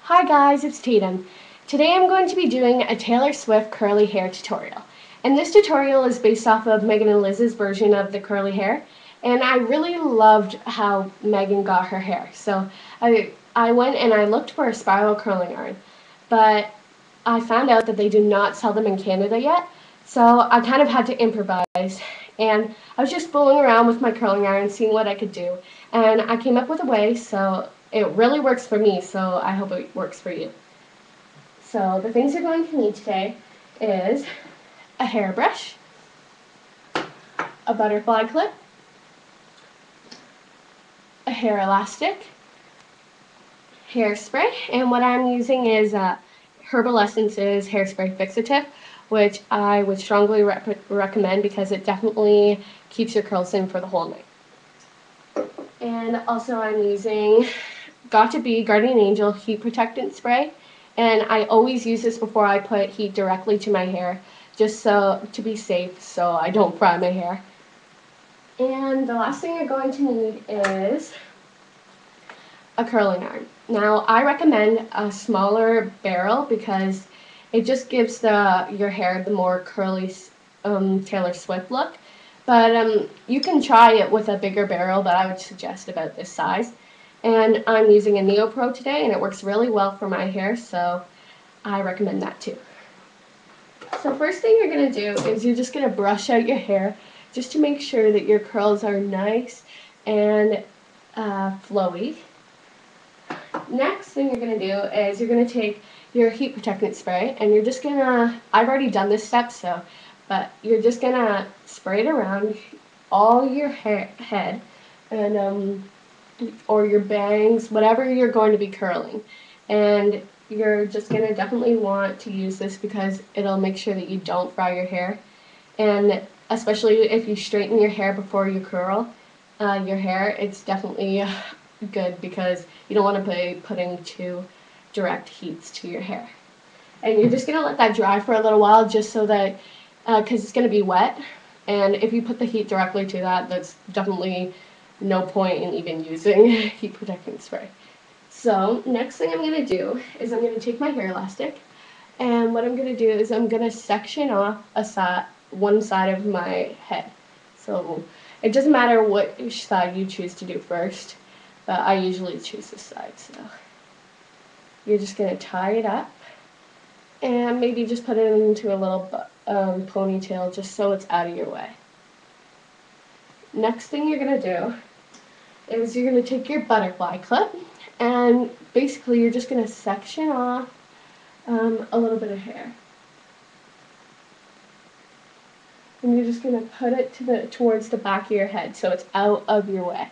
Hi guys, it's Tatum. Today I'm going to be doing a Taylor Swift curly hair tutorial. And this tutorial is based off of Megan and Liz's version of the curly hair. And I really loved how Megan got her hair. So I went and I looked for a spiral curling iron. But I found out that they do not sell them in Canada yet. So I kind of had to improvise. And I was just fooling around with my curling iron, seeing what I could do. And I came up with a way, so it really works for me, so I hope it works for you. So the things you're going to need today is a hairbrush, a butterfly clip, a hair elastic, hairspray, and what I'm using is Herbal Essence's Hairspray Fixative, which I would strongly recommend because it definitely keeps your curls in for the whole night. And also I'm using Got2b Guardian Angel Heat Protectant Spray, and I always use this before I put heat directly to my hair, just so to be safe so I don't fry my hair. And the last thing you're going to need is a curling iron. Now I recommend a smaller barrel because it just gives your hair the more curly Taylor Swift look. But you can try it with a bigger barrel, but I would suggest about this size. And I'm using a NeoPro today, and it works really well for my hair, so I recommend that too. So first thing you're going to do is you're just going to brush out your hair just to make sure that your curls are nice and flowy. Next thing you're going to do is you're going to take your heat protectant spray, and you're just going to, I've already done this step, but you're just going to spray it around all your head and or your bangs, whatever you're going to be curling. And you're just going to definitely want to use this because it'll make sure that you don't fry your hair. And especially if you straighten your hair before you curl your hair, it's definitely good because you don't want to be putting too direct heats to your hair. And you're just going to let that dry for a little while just so that, because it's going to be wet, and if you put the heat directly to that, that's definitely no point in even using heat protectant spray. So next thing I'm going to do is I'm going to take my hair elastic, and what I'm going to do is I'm going to section off one side of my head. So it doesn't matter which side you choose to do first, but I usually choose this side. So you're just going to tie it up and maybe just put it into a little ponytail just so it's out of your way. Next thing you're going to do is you're going to take your butterfly clip, and basically you're just going to section off a little bit of hair. And you're just going to put it towards the back of your head so it's out of your way.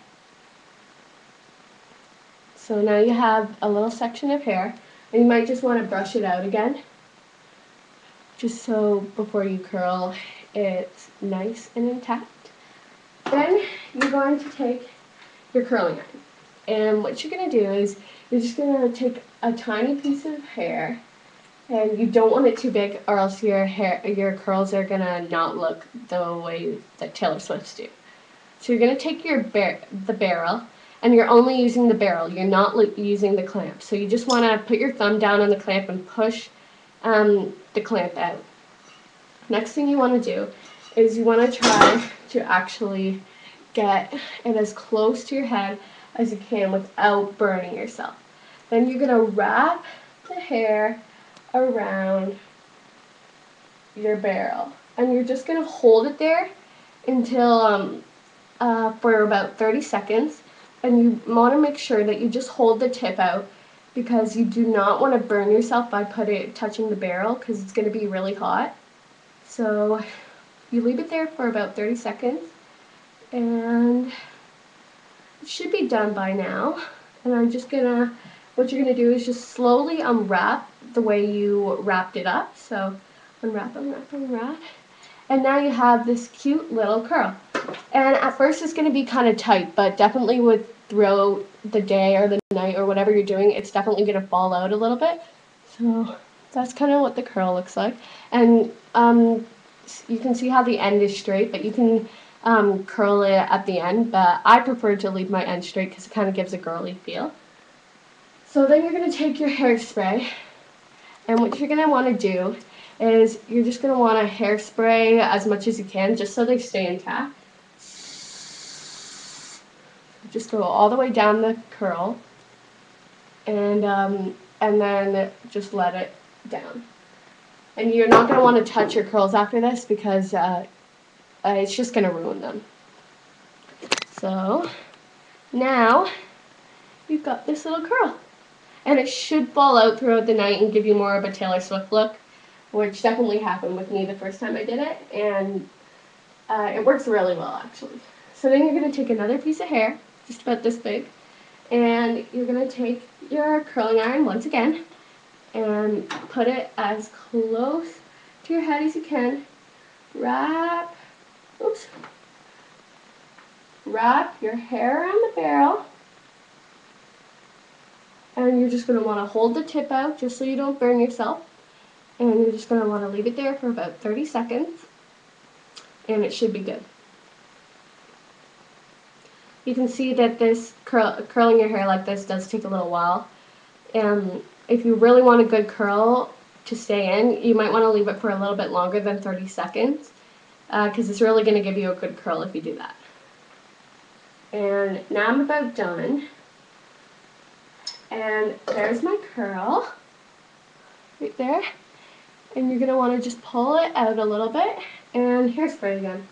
So now you have a little section of hair, and you might just want to brush it out again, just so before you curl it's nice and intact. Then you're going to take your curling iron, and what you're going to do is you're just going to take a tiny piece of hair, and you don't want it too big or else your curls are going to not look the way that Taylor Swift's do. So you're going to take the barrel, and you're only using the barrel, you're not using the clamp. So you just want to put your thumb down on the clamp and push the clamp out. Next thing you want to do is you want to try to actually get it as close to your head as you can without burning yourself. Then you're going to wrap the hair around your barrel, and you're just going to hold it there until for about 30 seconds, and you want to make sure that you just hold the tip out because you do not want to burn yourself by touching the barrel because it's going to be really hot. So you leave it there for about 30 seconds, and it should be done by now. And what you're gonna do is just slowly unwrap the way you wrapped it up. So unwrap, unwrap, unwrap. And now you have this cute little curl. And at first it's gonna be kind of tight, but definitely throughout the day or the night or whatever you're doing, it's definitely gonna fall out a little bit. So that's kind of what the curl looks like. And you can see how the end is straight, but you can curl it at the end, but I prefer to leave my end straight because it kind of gives a girly feel. So then you're going to take your hairspray, and what you're going to want to do is you're just going to want to hairspray as much as you can just so they stay intact. Just go all the way down the curl, and then just let it down. And you're not going to want to touch your curls after this because it's just going to ruin them. So now you've got this little curl. And it should fall out throughout the night and give you more of a Taylor Swift look, which definitely happened with me the first time I did it, and it works really well actually. So then you're going to take another piece of hair, just about this big, and you're going to take your curling iron once again and put it as close to your head as you can. Wrap your hair around the barrel. And you're just going to want to hold the tip out just so you don't burn yourself. And you're just going to want to leave it there for about 30 seconds. And it should be good. You can see that this curling your hair like this does take a little while. And if you really want a good curl to stay in, you might want to leave it for a little bit longer than 30 seconds. Because it's really going to give you a good curl if you do that. And now I'm about done. And there's my curl, right there. And you're going to want to just pull it out a little bit, and hairspray again.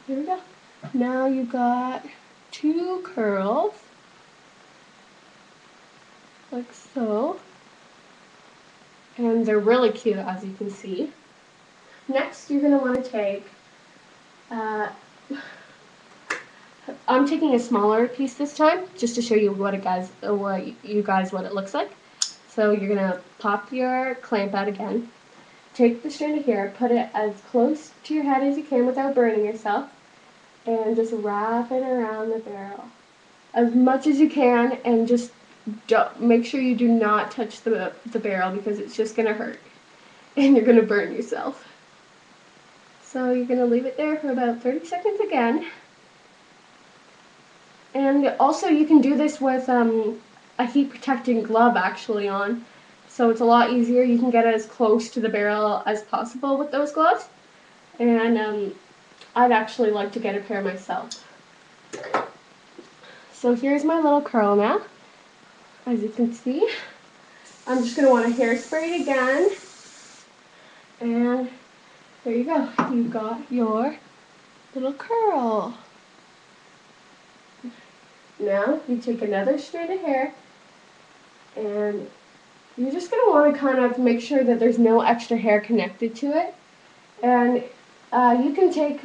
Here we go. Now you've got 2 curls, like so. And they're really cute, as you can see. Next, you're going to want to take I'm taking a smaller piece this time, just to show you what it looks like. So you're gonna pop your clamp out again. Take the strand of hair, put it as close to your head as you can without burning yourself, and just wrap it around the barrel as much as you can, and just make sure you do not touch the barrel because it's just gonna hurt, and you're gonna burn yourself. So you're gonna leave it there for about 30 seconds again. And also you can do this with a heat protecting glove actually on. So it's a lot easier. You can get as close to the barrel as possible with those gloves. And I'd actually like to get a pair myself. So here's my little curl now. As you can see, I'm just going to want to hairspray it again. And there you go. You've got your little curl. Now you take another strand of hair, and you're just going to want to kind of make sure that there's no extra hair connected to it. And you can take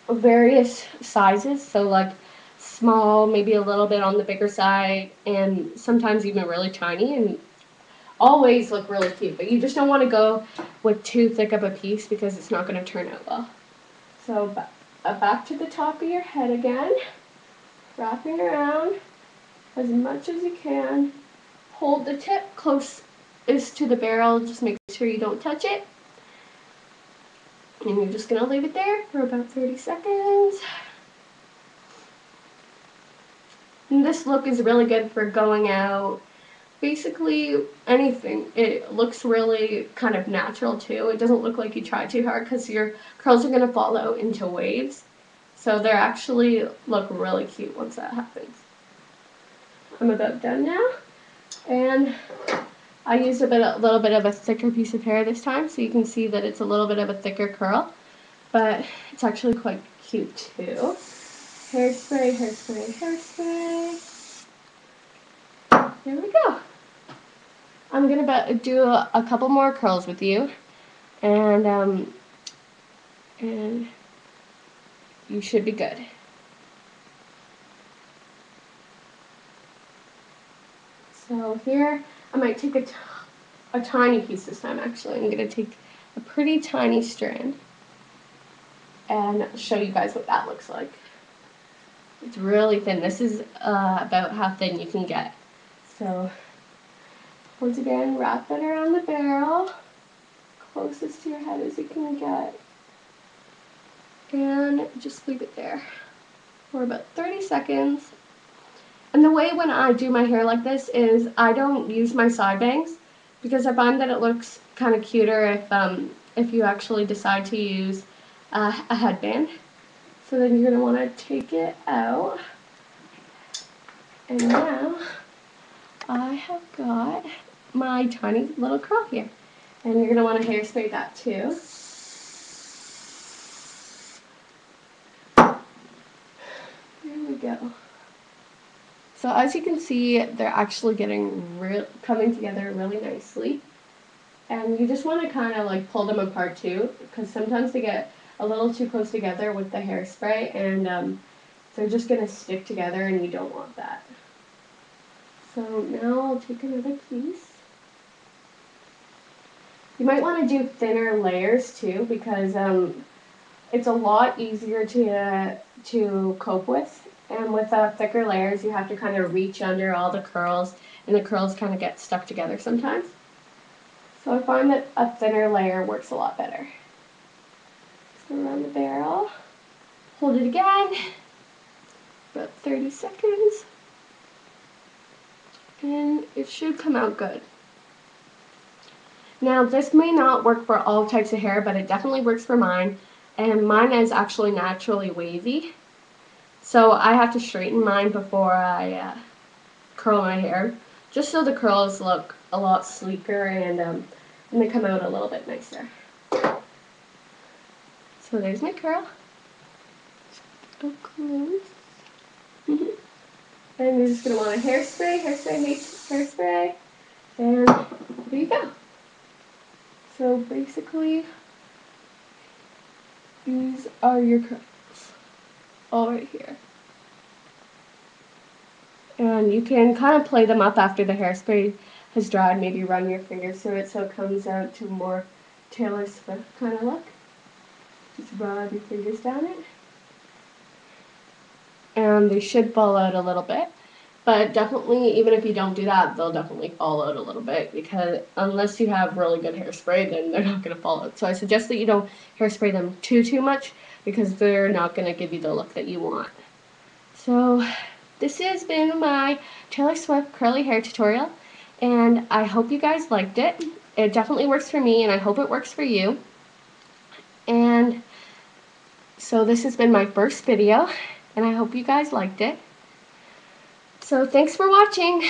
various sizes, so like small, maybe a little bit on the bigger side, and sometimes even really tiny, and always look really cute. But you just don't want to go with too thick of a piece because it's not going to turn out well. So back to the top of your head again. Wrapping around as much as you can. Hold the tip close to the barrel, just make sure you don't touch it. And you're just going to leave it there for about 30 seconds. And this look is really good for going out, basically anything. It looks really kind of natural too. It doesn't look like you try too hard because your curls are going to fall out into waves. So they actually look really cute once that happens. I'm about done now, and I used a little bit of a thicker piece of hair this time, so you can see that it's a little bit of a thicker curl, but it's actually quite cute too. Hairspray, hairspray, hairspray. Here we go. I'm gonna do a couple more curls with you, and you should be good. So here, I might take a tiny piece this time actually. I'm going to take a pretty tiny strand and show you guys what that looks like. It's really thin. This is about how thin you can get. So once again, wrap it around the barrel, closest to your head as you can get. And just leave it there. for about 30 seconds. And the way when I do my hair like this is I don't use my side bangs because I find that it looks kind of cuter if you actually decide to use a headband. So then you're going to want to take it out. And now I have got my tiny little curl here. And you're going to want to hairspray that too. There we go. So as you can see, they're actually coming together really nicely. And you just want to kind of like pull them apart too, because sometimes they get a little too close together with the hairspray, and they're just going to stick together, and you don't want that. So now I'll take another piece. You might want to do thinner layers too, because it's a lot easier to cope with. And with thicker layers, you have to kind of reach under all the curls, and the curls kind of get stuck together sometimes. So I find that a thinner layer works a lot better. So around the barrel, hold it again, about 30 seconds, and it should come out good. Now this may not work for all types of hair, but it definitely works for mine, and mine is actually naturally wavy. So I have to straighten mine before I curl my hair, just so the curls look a lot sleeker and they come out a little bit nicer. So there's my curl. Go close. And you're just going to want a hairspray, hairspray, and there you go. So basically, these are your curls, all right here. And you can kind of play them up after the hairspray has dried, maybe run your fingers through it so it comes out to a more Taylor Swift kind of look. Just rub your fingers down it. And they should fall out a little bit. But definitely, even if you don't do that, they'll definitely fall out a little bit, because unless you have really good hairspray, then they're not going to fall out. So I suggest that you don't hairspray them too much, because they're not going to give you the look that you want. So this has been my Taylor Swift curly hair tutorial, and I hope you guys liked it. It definitely works for me, and I hope it works for you. And so this has been my first video, and I hope you guys liked it. So thanks for watching.